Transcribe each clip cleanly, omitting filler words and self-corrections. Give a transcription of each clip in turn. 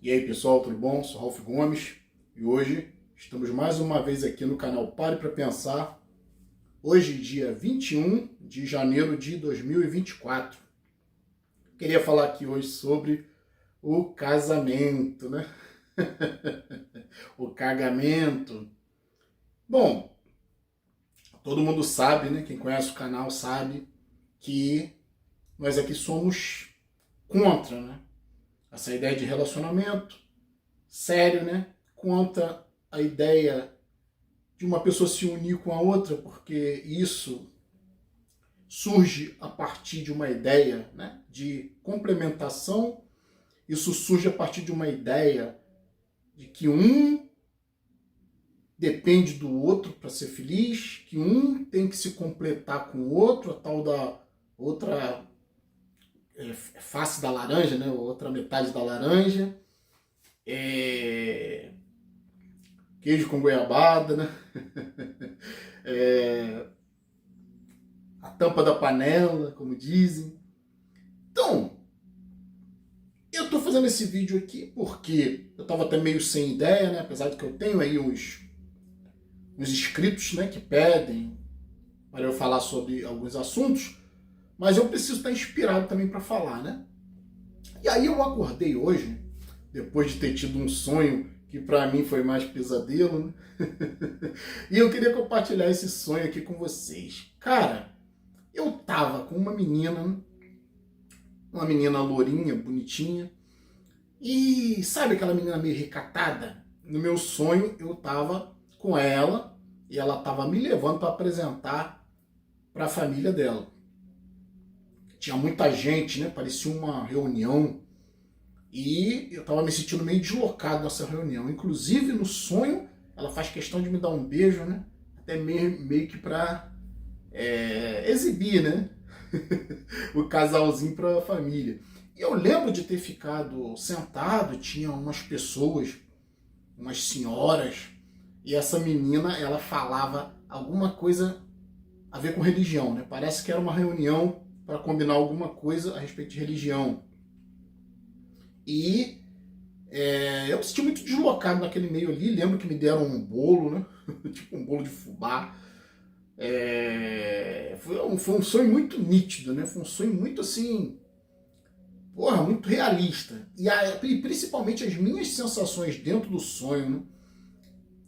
E aí pessoal, tudo bom? Sou Ralf Gomes e hoje estamos mais uma vez aqui no canal Pare para Pensar. Hoje, dia 21 de janeiro de 2024. Queria falar aqui hoje sobre o casamento, né? O cagamento. Bom, todo mundo sabe, né? Quem conhece o canal sabe que nós aqui somos contra, né? Essa ideia de relacionamento sério, né? Contra a ideia de uma pessoa se unir com a outra, porque isso surge a partir de uma ideia, né, de complementação. Isso surge a partir de uma ideia de que um depende do outro para ser feliz, que um tem que se completar com o outro, a tal da outra face da laranja, né, outra metade da laranja. Queijo com goiabada, né? A tampa da panela, como dizem. Então, eu tô fazendo esse vídeo aqui porque eu tava até meio sem ideia, né? Apesar de que eu tenho aí uns inscritos, né, que pedem para eu falar sobre alguns assuntos, mas eu preciso estar inspirado também para falar, né? E aí eu acordei hoje, depois de ter tido um sonho que para mim foi mais pesadelo, né? E eu queria compartilhar esse sonho aqui com vocês. Cara, eu tava com uma menina lourinha, bonitinha, e sabe aquela menina meio recatada? No meu sonho eu tava com ela e ela tava me levando para apresentar para a família dela. Tinha muita gente, né? Parecia uma reunião. E eu tava me sentindo meio deslocado nessa reunião. Inclusive, no sonho, ela faz questão de me dar um beijo, né? Até meio que pra exibir, né? O casalzinho pra família. E eu lembro de ter ficado sentado, tinha umas pessoas, umas senhoras, e essa menina, ela falava alguma coisa a ver com religião, né? Parece que era uma reunião para combinar alguma coisa a respeito de religião. E eu me senti muito deslocado naquele meio ali. Lembro que me deram um bolo, né? Tipo um bolo de fubá. Foi um sonho muito nítido, né? Foi um sonho muito assim, porra, muito realista. E principalmente as minhas sensações dentro do sonho, né,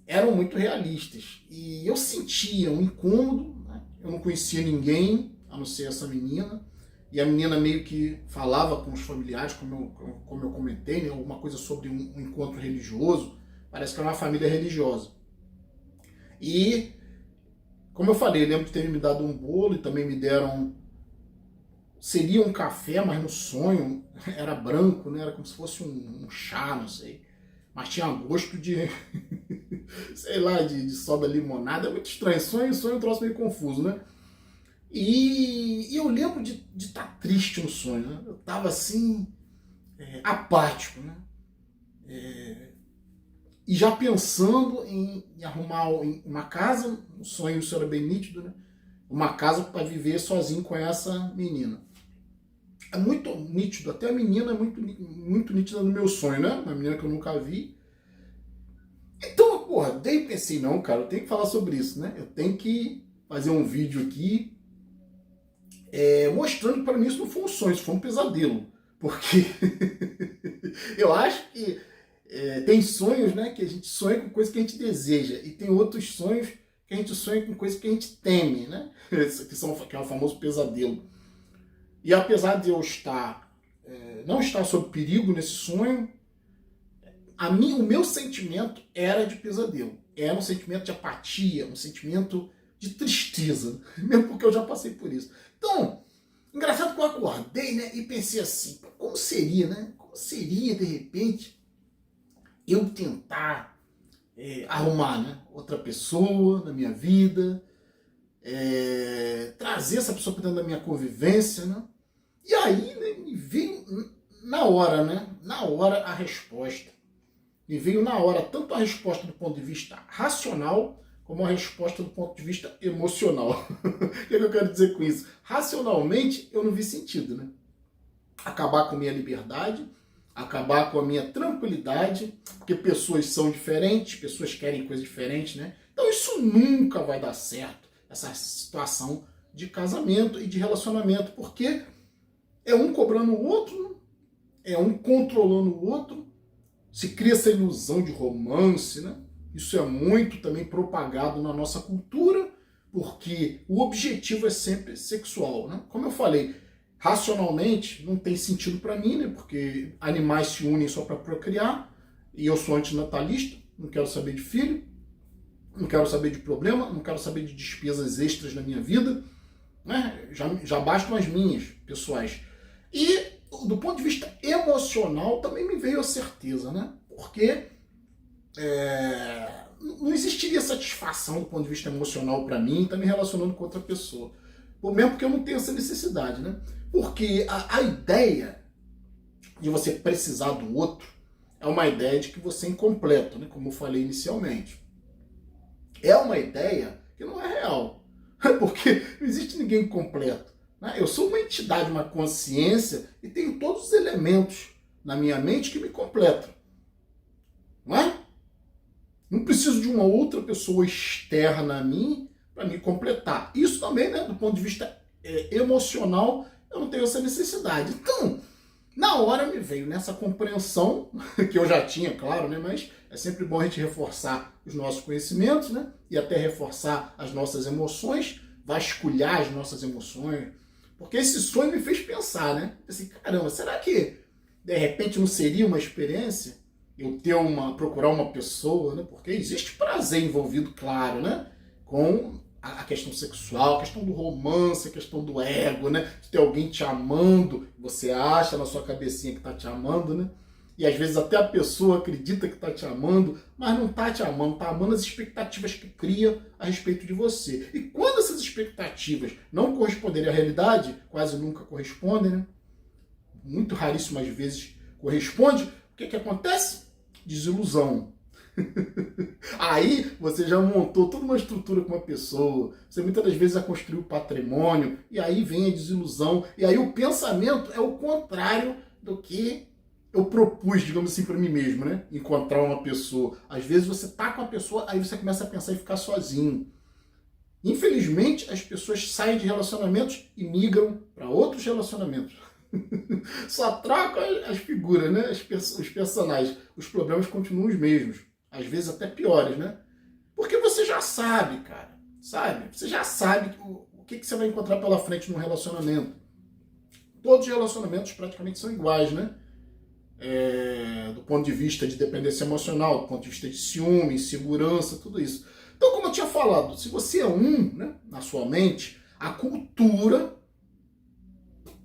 eram muito realistas. E eu sentia um incômodo, né? Eu não conhecia ninguém, a não ser essa menina. E a menina meio que falava com os familiares, como eu comentei, né, alguma coisa sobre um encontro religioso. Parece que era uma família religiosa. E, como eu falei, eu lembro de terem me dado um bolo e também me deram... Seria um café, mas no sonho era branco, né, era como se fosse um chá, não sei. Mas tinha gosto de... sei lá, de soda limonada. É muito estranho. Sonho é um troço meio confuso, né? E eu lembro de estar triste no sonho, né? Eu estava assim, apático, né? E já pensando em arrumar uma casa, o sonho isso era bem nítido, né? Uma casa para viver sozinho com essa menina. É muito nítido, até a menina é muito nítida no meu sonho, né? Uma menina que eu nunca vi. Então, porra, daí pensei, não, cara, eu tenho que falar sobre isso, né? Eu tenho que fazer um vídeo aqui mostrando que para mim isso não foi um sonho, isso foi um pesadelo. Porque eu acho que tem sonhos, né, que a gente sonha com coisas que a gente deseja, e tem outros sonhos que a gente sonha com coisas que a gente teme, né? Que é o famoso pesadelo. E apesar de eu não estar sob perigo nesse sonho, o meu sentimento era de pesadelo. Era um sentimento de apatia, um sentimento de tristeza, mesmo porque eu já passei por isso. Então, engraçado que eu acordei, né, e pensei assim, como seria, né? Como seria, de repente, eu tentar arrumar, né, outra pessoa na minha vida, trazer essa pessoa para dentro da minha convivência, né? E aí, né, me veio na hora, né? Na hora a resposta. Me veio na hora tanto a resposta do ponto de vista racional, como a resposta do ponto de vista emocional. O que eu quero dizer com isso? Racionalmente, eu não vi sentido, né? Acabar com minha liberdade, acabar com a minha tranquilidade, porque pessoas são diferentes, pessoas querem coisas diferentes, né? Então isso nunca vai dar certo, essa situação de casamento e de relacionamento, porque é um cobrando o outro, é um controlando o outro, se cria essa ilusão de romance, né? Isso é muito também propagado na nossa cultura, porque o objetivo é sempre sexual, né? Como eu falei, racionalmente não tem sentido para mim, né? Porque animais se unem só para procriar, e eu sou antinatalista, não quero saber de filho, não quero saber de problema, não quero saber de despesas extras na minha vida, né? Já bastam as minhas, pessoais. E do ponto de vista emocional também me veio a certeza, né? Porque não existiria satisfação do ponto de vista emocional para mim estar me relacionando com outra pessoa. Mesmo porque eu não tenho essa necessidade, né? Porque a ideia de você precisar do outro é uma ideia de que você é incompleto, né? Como eu falei inicialmente. É uma ideia que não é real. Porque não existe ninguém completo. Né? Eu sou uma entidade, uma consciência e tenho todos os elementos na minha mente que me completam. Não é? Não preciso de uma outra pessoa externa a mim para me completar. Isso também, né, do ponto de vista emocional, eu não tenho essa necessidade. Então, na hora me veio nessa compreensão, que eu já tinha, claro, né, mas é sempre bom a gente reforçar os nossos conhecimentos, né, e até reforçar as nossas emoções, vasculhar as nossas emoções, porque esse sonho me fez pensar, né, assim, caramba, será que de repente não seria uma experiência eu procurar uma pessoa, né, porque existe prazer envolvido, claro, né, com a questão sexual, a questão do romance, a questão do ego, né? De ter alguém te amando, você acha na sua cabecinha que está te amando, né? E às vezes até a pessoa acredita que está te amando, mas não está te amando, está amando as expectativas que cria a respeito de você. E quando essas expectativas não corresponderem à realidade, quase nunca correspondem, né? Muito raríssimas vezes corresponde, o que acontece? Desilusão. Aí você já montou toda uma estrutura com uma pessoa, você muitas das vezes já construiu patrimônio, e aí vem a desilusão, e aí o pensamento é o contrário do que eu propus, digamos assim, para mim mesmo, né? Encontrar uma pessoa. Às vezes você tá com a pessoa, aí você começa a pensar em ficar sozinho. Infelizmente, as pessoas saem de relacionamentos e migram para outros relacionamentos. Só trocam as figuras, né? Os personagens. Os problemas continuam os mesmos. Às vezes até piores, né? Porque você já sabe, cara. Sabe? Você já sabe o que você vai encontrar pela frente num relacionamento. Todos os relacionamentos praticamente são iguais, né? Do ponto de vista de dependência emocional, do ponto de vista de ciúme, insegurança, tudo isso. Então, como eu tinha falado, se você é né, na sua mente, a cultura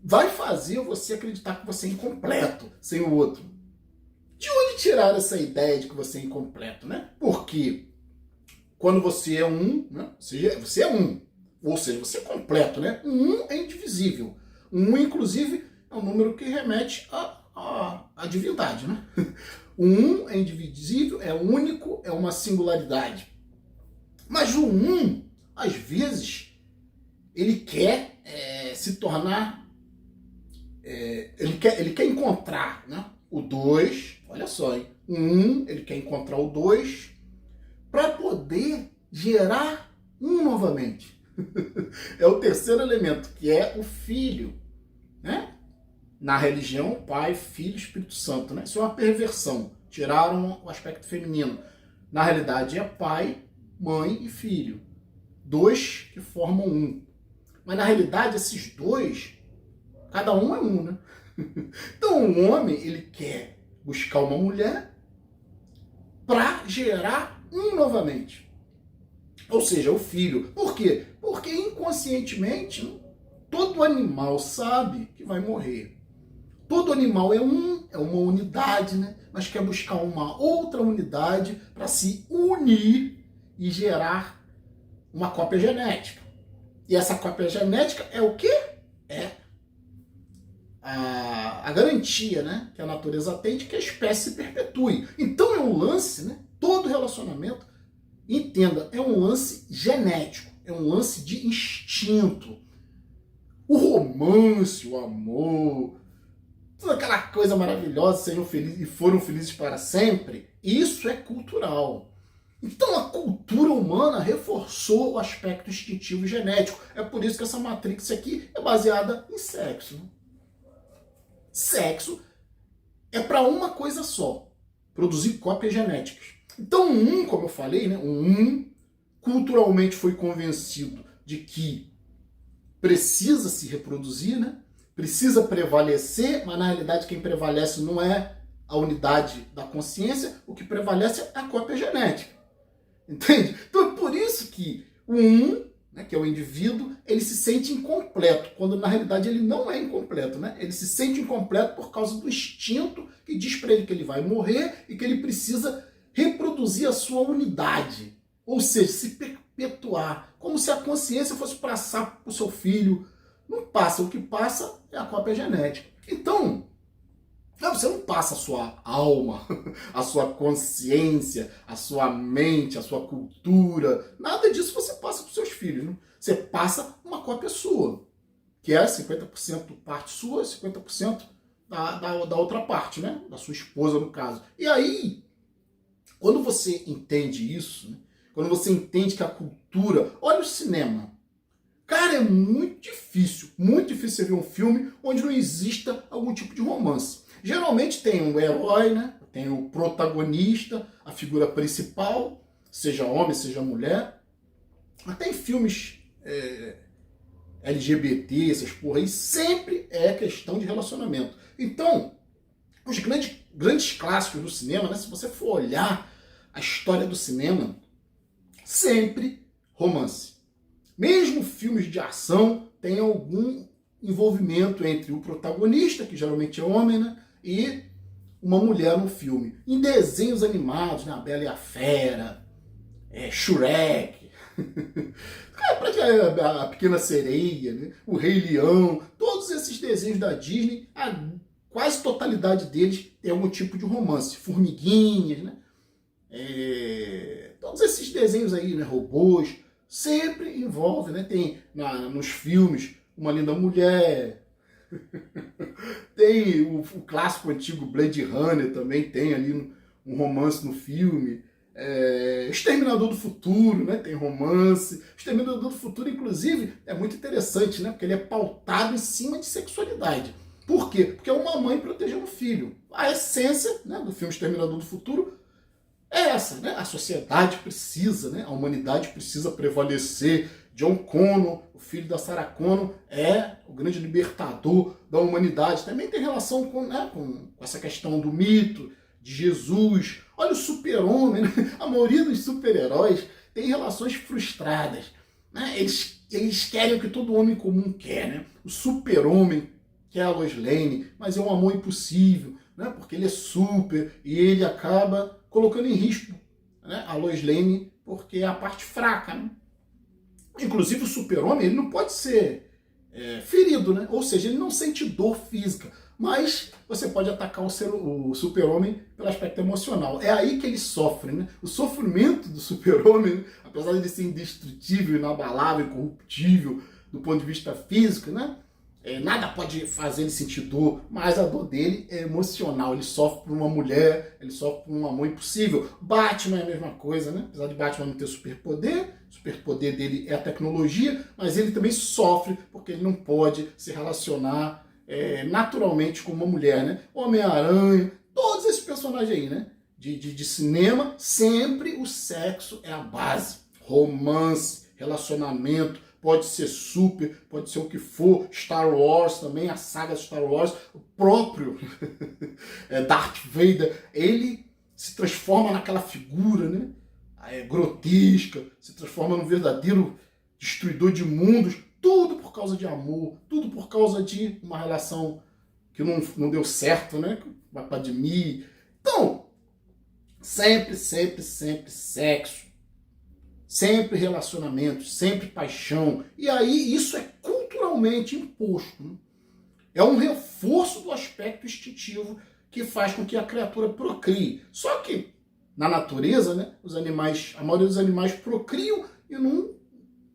vai fazer você acreditar que você é incompleto sem o outro. De onde tirar essa ideia de que você é incompleto, né? Porque quando você é né? Você é um, ou seja, você é completo, né? Um é indivisível. Um, inclusive, é um número que remete à divindade, né? Um é indivisível, é único, é uma singularidade. Mas o às vezes, ele quer se tornar... ele quer encontrar, né? O 2, olha só, hein? Ele quer encontrar o 2 para poder gerar novamente. É o terceiro elemento, que é o filho, né? Na religião, Pai, Filho, Espírito Santo, né? Isso é uma perversão. Tiraram o aspecto feminino. Na realidade, é pai, mãe e filho. 2 que formam um. Mas na realidade, esses 2, cada um é um, né? Então, o homem, ele quer buscar uma mulher para gerar novamente. Ou seja, o filho. Por quê? Porque inconscientemente, todo animal sabe que vai morrer. Todo animal é uma unidade, né? Mas quer buscar uma outra unidade para se unir e gerar uma cópia genética. E essa cópia genética é o quê? É a garantia, né, que a natureza tem de que a espécie se perpetue. Então é um lance, né? Todo relacionamento, entenda, é um lance genético, é um lance de instinto. O romance, o amor, toda aquela coisa maravilhosa, sejam felizes e foram felizes para sempre, isso é cultural. Então a cultura humana reforçou o aspecto instintivo e genético. É por isso que essa Matrix aqui é baseada em sexo. Né? Sexo é para uma coisa só, produzir cópias genéticas. Então como eu falei, né, culturalmente foi convencido de que precisa se reproduzir, né? Precisa prevalecer, mas na realidade quem prevalece não é a unidade da consciência, o que prevalece é a cópia genética. Entende? Então é por isso que o né, que é o indivíduo, ele se sente incompleto, quando na realidade ele não é incompleto, né? Ele se sente incompleto por causa do instinto que diz para ele que ele vai morrer e que ele precisa reproduzir a sua unidade, ou seja, se perpetuar, como se a consciência fosse passar para o seu filho. Não passa, o que passa é a cópia genética. Então, você não passa a sua alma, a sua consciência, a sua mente, a sua cultura, nada disso você passa para os seus filhos. Né? Você passa uma cópia sua, que é 50% parte sua, 50% da outra parte, né? Da sua esposa, no caso. E aí, quando você entende isso, né? Quando você entende que a cultura... Olha o cinema. Cara, é muito difícil você ver um filme onde não exista algum tipo de romance. Geralmente tem um herói, né? Tem o protagonista, a figura principal, seja homem, seja mulher. Até em filmes LGBT, essas porra aí, sempre é questão de relacionamento. Então, os grandes clássicos do cinema, né? Se você for olhar a história do cinema, sempre romance. Mesmo filmes de ação tem algum envolvimento entre o protagonista, que geralmente é homem, né, e uma mulher no filme. Em desenhos animados, né, A Bela e a Fera, Shrek, a Pequena Sereia, né, O Rei Leão, todos esses desenhos da Disney, a quase totalidade deles tem algum tipo de romance. Formiguinhas, né, todos esses desenhos aí, né, robôs, sempre envolve, né? Tem nos filmes Uma Linda Mulher, tem o clássico antigo Blade Runner, também tem ali um romance no filme. Exterminador do Futuro, né? Tem romance. Exterminador do Futuro, inclusive, é muito interessante, né? Porque ele é pautado em cima de sexualidade. Por quê? Porque é uma mãe protegendo o filho. A essência, né, do filme Exterminador do Futuro é essa, né? A sociedade precisa, né? A humanidade precisa prevalecer. John Connor, o filho da Sarah Connor, é o grande libertador da humanidade. Também tem relação com essa questão do mito, de Jesus. Olha o super-homem, né? A maioria dos super-heróis tem relações frustradas. Né? Eles querem o que todo homem comum quer. Né? O super-homem quer a Lois Lane, mas é um amor impossível, né? Porque ele é super e ele acaba colocando em risco, né, a Lois Lane, porque é a parte fraca. Né? Inclusive o super-homem, ele não pode ser ferido, né? Ou seja, ele não sente dor física, mas você pode atacar o super-homem pelo aspecto emocional. É aí que ele sofre. Né? O sofrimento do super-homem, apesar de ser indestrutível, inabalável, incorruptível do ponto de vista físico, né? Nada pode fazer ele sentir dor, mas a dor dele é emocional. Ele sofre por uma mulher, ele sofre por um amor impossível. Batman é a mesma coisa, né? Apesar de Batman não ter superpoder, o superpoder dele é a tecnologia, mas ele também sofre porque ele não pode se relacionar naturalmente com uma mulher, né? Homem-Aranha, todos esses personagens aí, né? De cinema, sempre o sexo é a base. Romance, relacionamento, pode ser super, pode ser o que for. Star Wars também, a saga Star Wars, o próprio Darth Vader, ele se transforma naquela figura, né? Grotesca, se transforma num verdadeiro destruidor de mundos, tudo por causa de amor, tudo por causa de uma relação que não deu certo, né? Com a Padmé. Então, sempre sexo. Sempre relacionamentos, sempre paixão. E aí isso é culturalmente imposto. Né? É um reforço do aspecto instintivo que faz com que a criatura procrie. Só que na natureza, né, a maioria dos animais procriam e não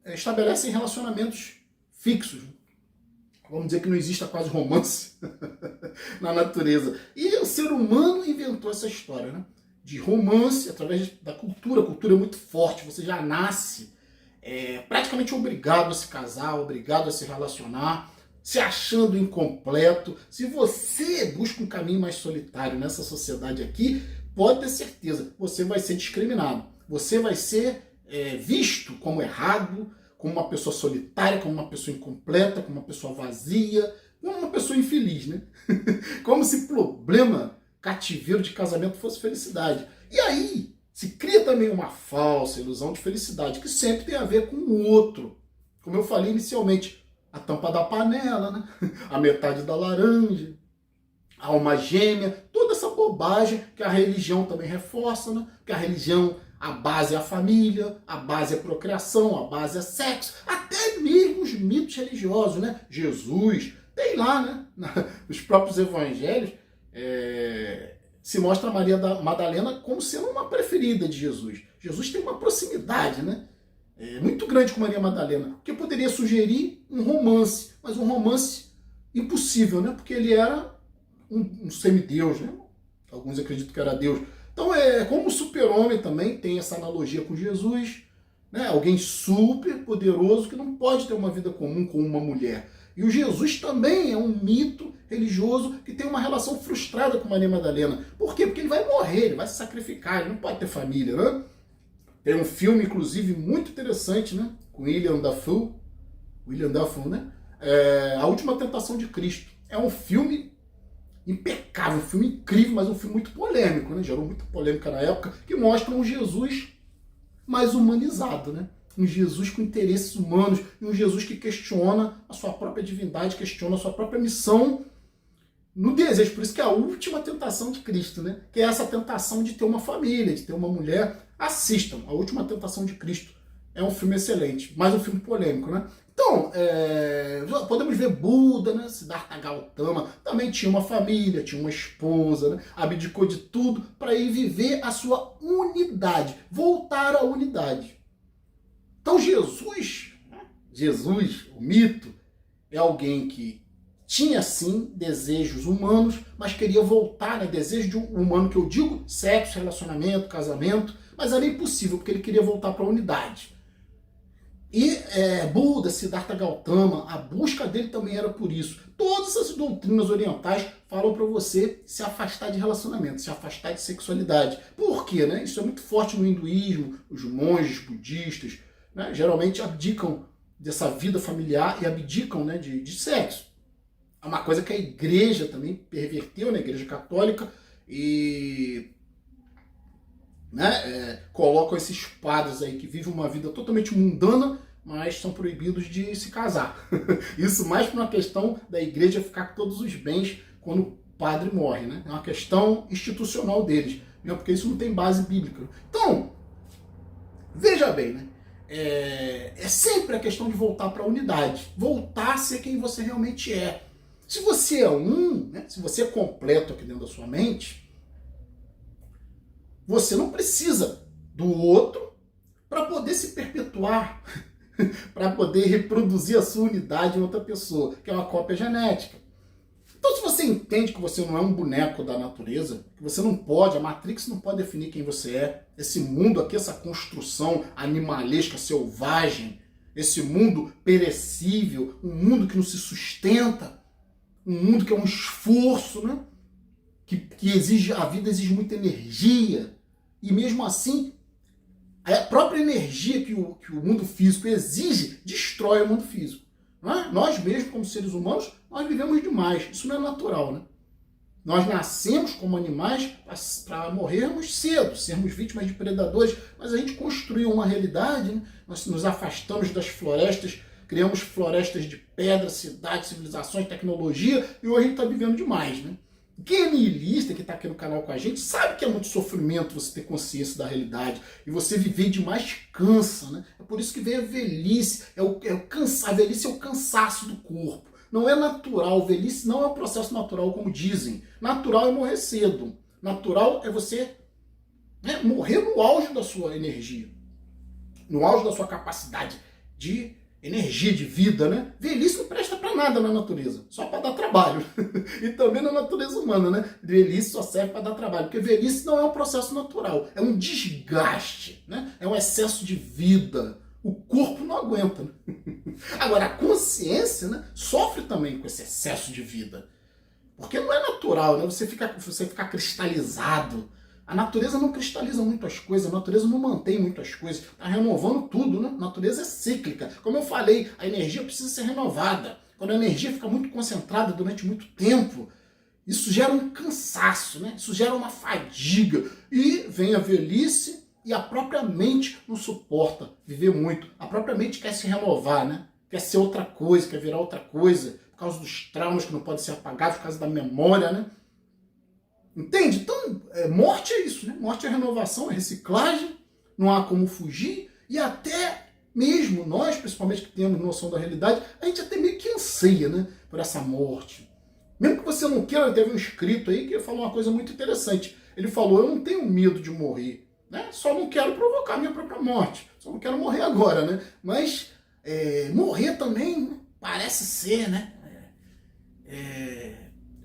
estabelecem relacionamentos fixos. Vamos dizer que não exista quase romance na natureza. E o ser humano inventou essa história, né? De romance através da cultura. A cultura é muito forte, você já nasce praticamente obrigado a se casar, obrigado a se relacionar, se achando incompleto. Se você busca um caminho mais solitário nessa sociedade aqui, pode ter certeza, você vai ser discriminado. Você vai ser visto como errado, como uma pessoa solitária, como uma pessoa incompleta, como uma pessoa vazia, como uma pessoa infeliz, né? Como se problema, cativeiro de casamento fosse felicidade. E aí se cria também uma falsa ilusão de felicidade, que sempre tem a ver com o outro. Como eu falei inicialmente, a tampa da panela, né? A metade da laranja, a alma gêmea, toda essa bobagem que a religião também reforça, né? Que a religião, a base é a família, a base é a procriação, a base é sexo, até mesmo os mitos religiosos, né? Jesus, tem lá, né? Nos próprios evangelhos, se mostra a Maria Madalena como sendo uma preferida de Jesus. Jesus tem uma proximidade, né? Muito grande com Maria Madalena, que poderia sugerir um romance, mas um romance impossível, né? Porque ele era um semideus, né? Alguns acreditam que era Deus. Então, como o super-homem também tem essa analogia com Jesus, né? Alguém super poderoso que não pode ter uma vida comum com uma mulher. E o Jesus também é um mito religioso que tem uma relação frustrada com Maria Madalena. Por quê? Porque ele vai morrer, ele vai se sacrificar, ele não pode ter família, né? Tem um filme, inclusive, muito interessante, né? Com William Dafoe, né? A Última Tentação de Cristo. É um filme impecável, um filme incrível, mas um filme muito polêmico, né? Gerou muita polêmica na época, que mostra um Jesus mais humanizado, né? Um Jesus com interesses humanos, e um Jesus que questiona a sua própria divindade, questiona a sua própria missão no desejo. Por isso que é a última tentação de Cristo, né? Que é essa tentação de ter uma família, de ter uma mulher. Assistam, A Última Tentação de Cristo. É um filme excelente, mas um filme polêmico, né? Então, podemos ver Buda, né? Siddhartha Gautama, também tinha uma família, tinha uma esposa, né? Abdicou de tudo para ir viver a sua unidade, voltar à unidade. Então Jesus, o mito, é alguém que tinha sim desejos humanos, mas queria voltar, né? Desejo de um humano que eu digo, sexo, relacionamento, casamento, mas era impossível, porque ele queria voltar para a unidade. E Buda, Siddhartha Gautama, a busca dele também era por isso. Todas essas doutrinas orientais falam para você se afastar de relacionamento, se afastar de sexualidade. Por quê? Né? Isso é muito forte no hinduísmo, os monges budistas, né? Geralmente abdicam dessa vida familiar e abdicam, né, de sexo. É uma coisa que a igreja também perverteu, né? A igreja católica, e colocam esses padres aí que vivem uma vida totalmente mundana, mas são proibidos de se casar. Isso mais por uma questão da igreja ficar com todos os bens quando o padre morre, né? É uma questão institucional deles, né? Porque isso não tem base bíblica. Então, veja bem, né? É sempre a questão de voltar para a unidade, voltar a ser quem você realmente é. Se você é né? Se você é completo aqui dentro da sua mente, você não precisa do outro para poder se perpetuar, para poder reproduzir a sua unidade em outra pessoa, que é uma cópia genética. Então, se você entende que você não é um boneco da natureza, que você não pode, a Matrix não pode definir quem você é, esse mundo aqui, essa construção animalesca, selvagem, esse mundo perecível, um mundo que não se sustenta, um mundo que é um esforço, né? Que exige, a vida exige muita energia, e mesmo assim, a própria energia que o mundo físico exige, destrói o mundo físico. Não é? Nós mesmos, como seres humanos, nós vivemos demais. Isso não é natural, né? Nós nascemos como animais para morrermos cedo, sermos vítimas de predadores, mas a gente construiu uma realidade, né? Nós nos afastamos das florestas, criamos florestas de pedra, cidades, civilizações, tecnologia, e hoje a gente está vivendo demais, né? Quem é niilista, que está aqui no canal com a gente, sabe que é muito sofrimento você ter consciência da realidade. E você viver demais cansa, né? É por isso que vem a velhice. A velhice é o cansaço do corpo. Não é natural. Velhice não é um processo natural, como dizem. Natural é morrer cedo. Natural é você morrer no auge da sua energia. No auge da sua capacidade de energia, de vida, né? Velhice não presta para nada na natureza, só para dar trabalho. E também na natureza humana, né? Velhice só serve para dar trabalho, porque velhice não é um processo natural, é um desgaste, né? É um excesso de vida. O corpo não aguenta. Né? Agora, a consciência, né, sofre também com esse excesso de vida. Porque não é natural, né? Você ficar cristalizado. A natureza não cristaliza muitas coisas, a natureza não mantém muitas coisas, está renovando tudo, né? A natureza é cíclica. Como eu falei, a energia precisa ser renovada. Quando a energia fica muito concentrada durante muito tempo, isso gera um cansaço, né? Isso gera uma fadiga. E vem a velhice e a própria mente não suporta viver muito. A própria mente quer se renovar, né? Quer ser outra coisa, quer virar outra coisa, por causa dos traumas que não podem ser apagados, por causa da memória, né? Entende? Então, morte é isso, né? Morte é renovação, é reciclagem, não há como fugir, e até mesmo nós, principalmente que temos noção da realidade, a gente até meio que anseia, né, por essa morte. Mesmo que você não queira, teve um escrito aí que falou uma coisa muito interessante. Ele falou, eu não tenho medo de morrer, né? Só não quero provocar minha própria morte, só não quero morrer agora, né? Mas morrer também parece ser, né?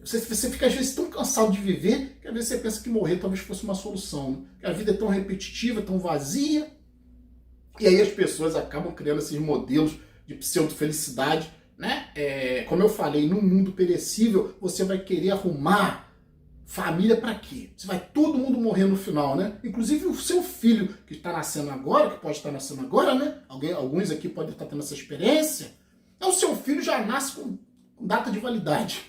Você fica às vezes tão cansado de viver que às vezes você pensa que morrer talvez fosse uma solução. Né? Que a vida é tão repetitiva, tão vazia. E aí as pessoas acabam criando esses modelos de pseudo-felicidade. Né? Como eu falei, no mundo perecível, você vai querer arrumar família para quê? Você vai todo mundo morrer no final, né? Inclusive o seu filho que está nascendo agora, que pode estar nascendo agora, né? Alguns aqui podem estar tendo essa experiência. Então o seu filho já nasce com data de validade.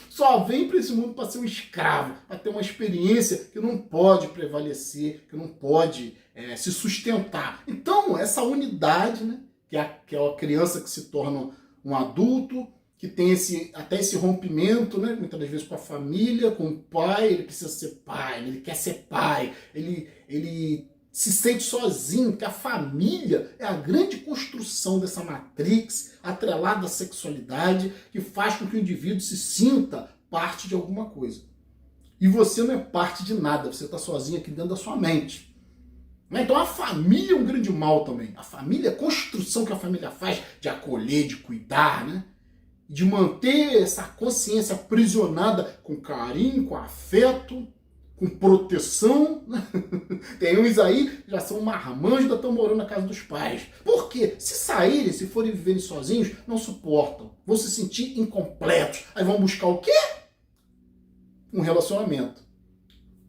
Só vem para esse mundo para ser um escravo, para ter uma experiência que não pode prevalecer, que não pode se sustentar. Então, essa unidade, né, que é a criança que se torna um adulto, que tem até esse rompimento, né, muitas das vezes com a família, com o pai, ele precisa ser pai, ele quer ser pai, ele se sente sozinho, porque a família é a grande construção dessa matrix atrelada à sexualidade que faz com que o indivíduo se sinta parte de alguma coisa. E você não é parte de nada, você está sozinho aqui dentro da sua mente. Então a família é um grande mal também. A família, a construção que a família faz de acolher, de cuidar, né? De manter essa consciência aprisionada com carinho, com afeto, com proteção. Tem uns aí que já são marmanjos, ainda estão morando na casa dos pais. Por quê? Se saírem, se forem viverem sozinhos, não suportam. Vão se sentir incompletos. Aí vão buscar o quê? Um relacionamento.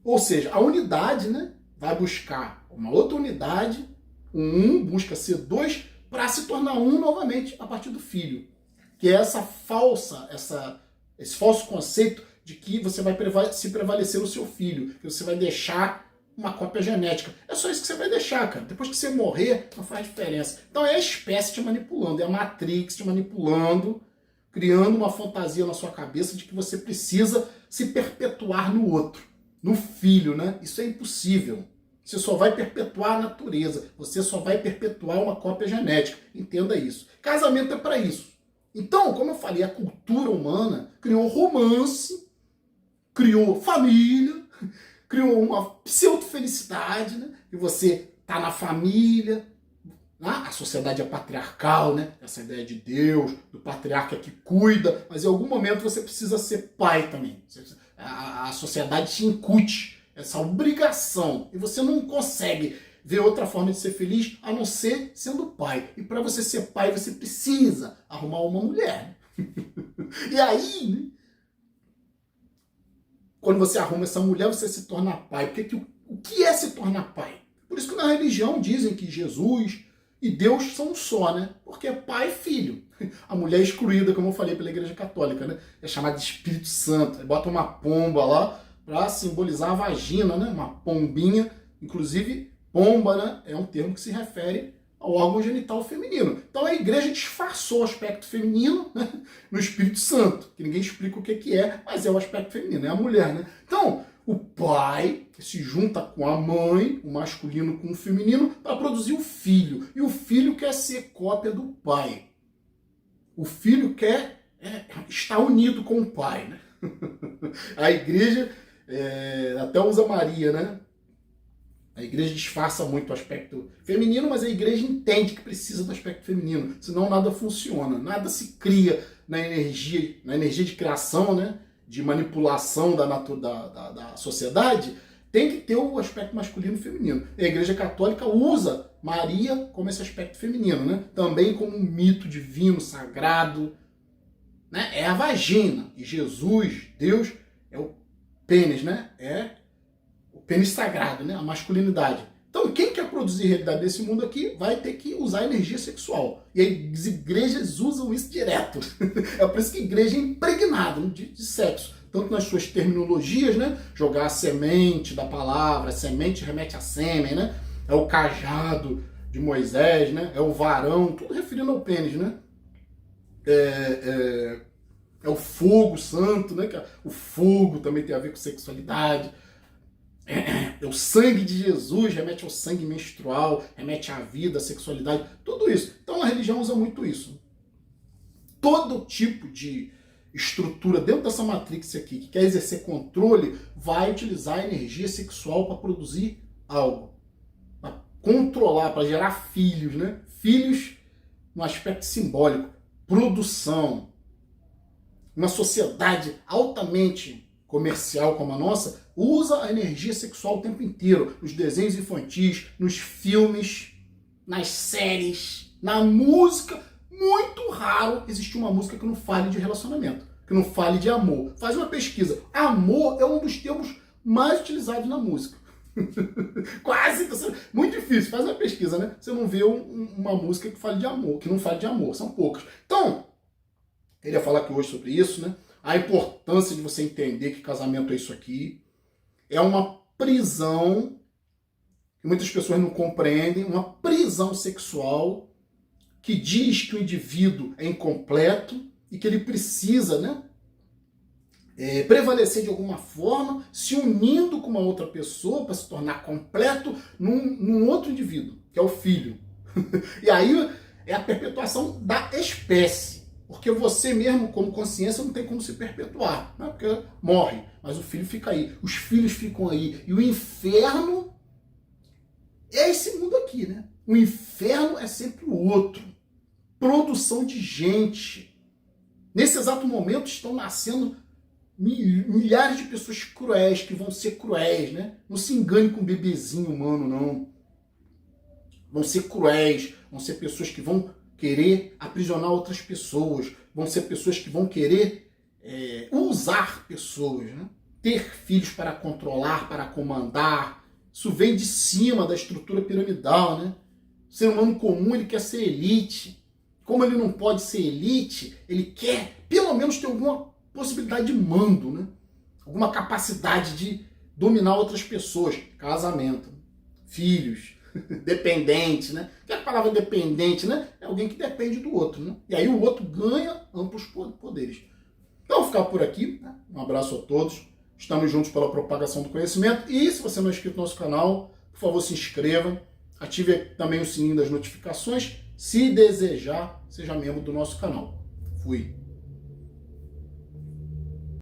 Ou seja, a unidade, né, vai buscar uma outra unidade, busca ser dois, para se tornar um novamente a partir do filho. Que é esse falso conceito de que você vai se prevalecer no seu filho, que você vai deixar uma cópia genética. É só isso que você vai deixar, cara. Depois que você morrer, não faz diferença. Então é a espécie te manipulando, é a Matrix te manipulando, criando uma fantasia na sua cabeça de que você precisa se perpetuar no outro, no filho, né? Isso é impossível. Você só vai perpetuar a natureza, você só vai perpetuar uma cópia genética. Entenda isso. Casamento é para isso. Então, como eu falei, a cultura humana criou romance, criou família, criou uma pseudo-felicidade, né? E você tá na família, né? A sociedade é patriarcal, né? Essa ideia de Deus, do patriarca que cuida, mas em algum momento você precisa ser pai também. A sociedade te incute essa obrigação e você não consegue ver outra forma de ser feliz a não ser sendo pai. E para você ser pai, você precisa arrumar uma mulher. E aí, né? Quando você arruma essa mulher, você se torna pai. Porque o que é se tornar pai? Por isso que na religião dizem que Jesus e Deus são um só, né? Porque é pai e filho. A mulher é excluída, como eu falei, pela Igreja Católica, né? É chamada de Espírito Santo. Aí bota uma pomba lá para simbolizar a vagina, né? Uma pombinha. Inclusive, pomba, né? É um termo que se refere ao órgão genital feminino. Então a igreja disfarçou o aspecto feminino, né, no Espírito Santo, que ninguém explica o que é, mas é o aspecto feminino, é a mulher, né? Então, o pai se junta com a mãe, o masculino com o feminino, para produzir o filho. E o filho quer ser cópia do pai. O filho quer estar unido com o pai, né? A igreja até usa Maria, né? A igreja disfarça muito o aspecto feminino, mas a igreja entende que precisa do aspecto feminino, senão nada funciona, nada se cria na energia de criação, né, de manipulação da sociedade, tem que ter o aspecto masculino e feminino. A igreja católica usa Maria como esse aspecto feminino, né, também como um mito divino, sagrado, né, é a vagina, e Jesus, Deus, é o pênis, né, é o pênis sagrado, né? A masculinidade. Então, quem quer produzir realidade desse mundo aqui vai ter que usar energia sexual. E as igrejas usam isso direto. É por isso que a igreja é impregnada de sexo. Tanto nas suas terminologias, né? Jogar a semente da palavra, a semente remete a sêmen, né? É o cajado de Moisés, né? É o varão, tudo referindo ao pênis, né? É o fogo santo, né? O fogo também tem a ver com sexualidade. O sangue de Jesus remete ao sangue menstrual, remete à vida, à sexualidade, tudo isso. Então a religião usa muito isso. Todo tipo de estrutura dentro dessa matrix aqui, que quer exercer controle, vai utilizar a energia sexual para produzir algo. Para controlar, para gerar filhos, né? Filhos no aspecto simbólico. Produção. Uma sociedade altamente comercial como a nossa, usa a energia sexual o tempo inteiro, nos desenhos infantis, nos filmes, nas séries, na música. Muito raro existir uma música que não fale de relacionamento, que não fale de amor. Faz uma pesquisa. Amor é um dos termos mais utilizados na música. Quase, muito difícil. Faz uma pesquisa, né? Você não vê uma música que fale de amor, que não fale de amor. São poucas. Então, queria falar aqui hoje sobre isso, né? A importância de você entender que casamento é isso aqui. É uma prisão que muitas pessoas não compreendem, uma prisão sexual que diz que o indivíduo é incompleto e que ele precisa, né, prevalecer de alguma forma, se unindo com uma outra pessoa para se tornar completo num outro indivíduo, que é o filho. E aí é a perpetuação da espécie. Porque você mesmo, como consciência, não tem como se perpetuar, né? Porque morre, mas o filho fica aí, os filhos ficam aí. E o inferno é esse mundo aqui, né? O inferno é sempre o outro. Produção de gente. Nesse exato momento estão nascendo milhares de pessoas cruéis, que vão ser cruéis, né? Não se engane com um bebezinho humano, não. Vão ser cruéis, vão ser pessoas que vão querer aprisionar outras pessoas, vão ser pessoas que vão querer usar pessoas, né? Ter filhos para controlar, para comandar. Isso vem de cima da estrutura piramidal, né? O ser humano comum, ele quer ser elite. Como ele não pode ser elite, ele quer pelo menos ter alguma possibilidade de mando, né? Alguma capacidade de dominar outras pessoas. Casamento, filhos, dependente, né? Que a palavra dependente, né? É alguém que depende do outro, né? E aí o outro ganha amplos poderes. Então, vou ficar por aqui, né? Um abraço a todos. Estamos juntos pela propagação do conhecimento. E se você não é inscrito no nosso canal, por favor, se inscreva. Ative também o sininho das notificações. Se desejar, seja membro do nosso canal. Fui.